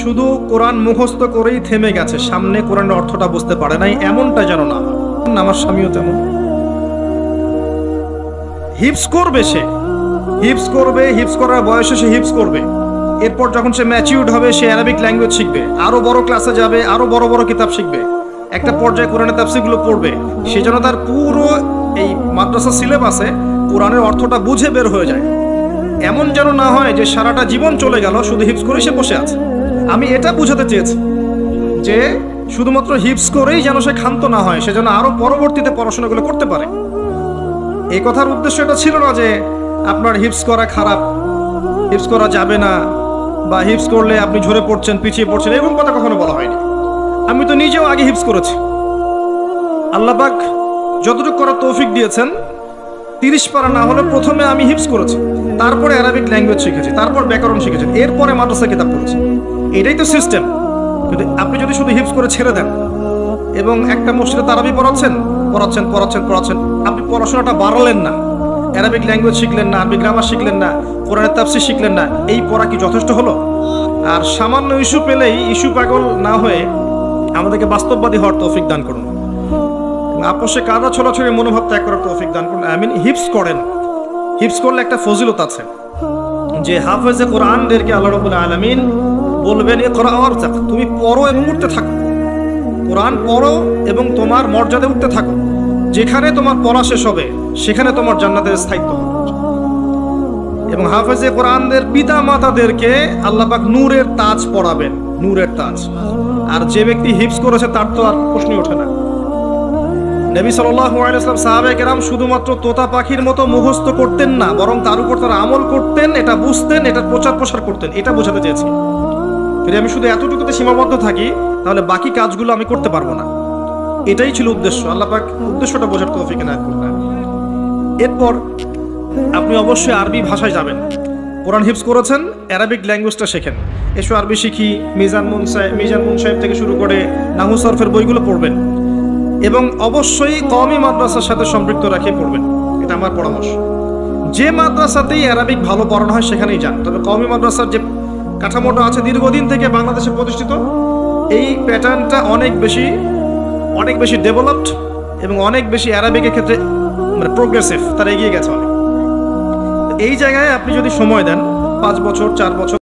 শুধু কোরআন মুখস্থ করেই থেমে গেছে, সামনে কোরআনের অর্থটা বুঝতে পারে নাই, এমনটা যেন না হয়। আমার স্বামীও তেমন। হিফজ করবে, সে হিফজ করবে, হিফজ করার বয়সে সে হিফজ করবে। এরপর যখন সে ম্যাচিউরড হবে, সে অ্যারাবিক ল্যাঙ্গুয়েজ শিখবে, আরো বড় ক্লাসে যাবে, আরো বড় বড় কিতাব শিখবে, একটা পর্যায়ে কোরআনের তাফসীরগুলো পড়বে। সে যেন তার পুরো এই মাদ্রাসা সিলেবাসে কোরআনের অর্থটা বুঝে বের হয়ে যায়। এমন যেন না হয় যে সারাটা জীবন চলে গেল শুধু হিফজ করে সে বসে আছে। আমি এটা বুঝাতে চেয়েছি যে শুধুমাত্র হিফজ করেই যেন সে ক্ষান্ত না হয়, সে যেন আরো পরবর্তীতে পড়াশোনাগুলো করতে পারে। এই কথার উদ্দেশ্য এটা ছিল না যে আপনার হিফজ করা খারাপ, হিফজ করা যাবে না, বা হিফজ করলে আপনি ঝরে পড়ছেন, পিছিয়ে পড়ছেন, এরকম কথা কখনো বলা হয়নি। আমি তো নিজেও আগে হিফজ করেছি। আল্লাহ পাক যতটুকু করার তৌফিক দিয়েছেন, 30 পারা না হলে প্রথমে আমি হিফজ করেছি, তারপরে অ্যারাবিক ল্যাঙ্গুয়েজ শিখেছি, তারপর ব্যাকরণ শিখেছি, এরপরে মাদ্রাসা কিতাব পড়েছি। এটাই তো সিস্টেম। কিন্তু আপনি যদি শুধু হিফজ করে ছেড়ে দেন এবং একটা মসজিদে তারাবি পড়াচ্ছেন, আপনি পড়াশোনাটা বাড়ালেন না, অ্যারাবিক ল্যাঙ্গুয়েজ শিখলেন না, আরবি গ্রামার শিখলেন না, কোরআনের তাফসীর শিখলেন না, এই পড়া কি যথেষ্ট হলো? আর সামান্য ইস্যু পেলেই ইস্যু পাগল না হয়ে আমাদেরকে বাস্তববাদী হওয়ার তৌফিক দান করুন, আপোষে কাদা ছোড়াছড়ি মনোভাব ত্যাগ করার তৌফিক দান করুন, আমিন। হিফজ করেন। হিফজ করলে একটা ফজিলত আছে যে হাফেজে কোরআনদেরকে আল্লাহ রাব্বুল আলামিন বলবেন, ইকরা ওয়ারতাক, তুমি পড়ো এবং উঠতে থাকো, কোরআন পড়ো এবং তোমার মর্যাদা উঠতে থাকো। যেখানে তোমার পড়া শেষ হবে সেখানে তোমার জান্নাতের স্থায়িত্ব হবে। এবং হাফেজে কোরআনদের পিতা মাতাদেরকে আল্লাহ পাক নূরের তাজ পরাবেন, নূরের তাজ। আর যে ব্যক্তি হিফজ করেছে তার তো আর প্রশ্নই ওঠে না। নবী সাল্লাল্লাহু আলাইহি ওয়াসাল্লাম সাহাবায়ে কেরাম শুধুমাত্র তোতা পাখির মতো মুখস্থ করতেন না, বরং তার উপর তারা আমল করতেন, এটা বুঝতেন, এটা প্রচার প্রসার করতেন। এটা বোঝাতে চেয়েছি। যদি আমি শুধু এতটুকুতে সীমাবদ্ধ থাকি তাহলে বাকি কাজগুলো আমি করতে পারবো না। এটাই ছিল উদ্দেশ্য। আল্লাহ পাক উদ্দেশ্যটা বোঝার তৌফিক এনায়েত করুন। এরপর আপনি অবশ্যই আরবি ভাষায় যাবেন। কোরআন হিফজ করেছেন, অ্যারাবিক ল্যাঙ্গুয়েজটা শেখেন। এসো আরবি শিখি, মিজান মুনসাহিব থেকে শুরু করে নাহু সরফের বইগুলো পড়বেন এবং অবশ্যই কওমি মাদ্রাসার সাথে সম্পৃক্ত রেখে পড়বেন। এটা আমার পরামর্শ। যে মাদ্রাসাতেই অ্যারাবিক ভালো পড়ানো হয় সেখানেই যান। তবে কওমি মাদ্রাসার যে কাঠামোটা আছে দীর্ঘদিন থেকে বাংলাদেশে প্রতিষ্ঠিত, এই প্যাটার্নটা অনেক বেশি ডেভেলপড এবং অনেক বেশি অ্যারাবিকের ক্ষেত্রে প্রোগ্রেসিভ, তারা এগিয়ে গেছে অনেক। এই জায়গায় আপনি যদি সময় দেন 5 বছর 4 বছর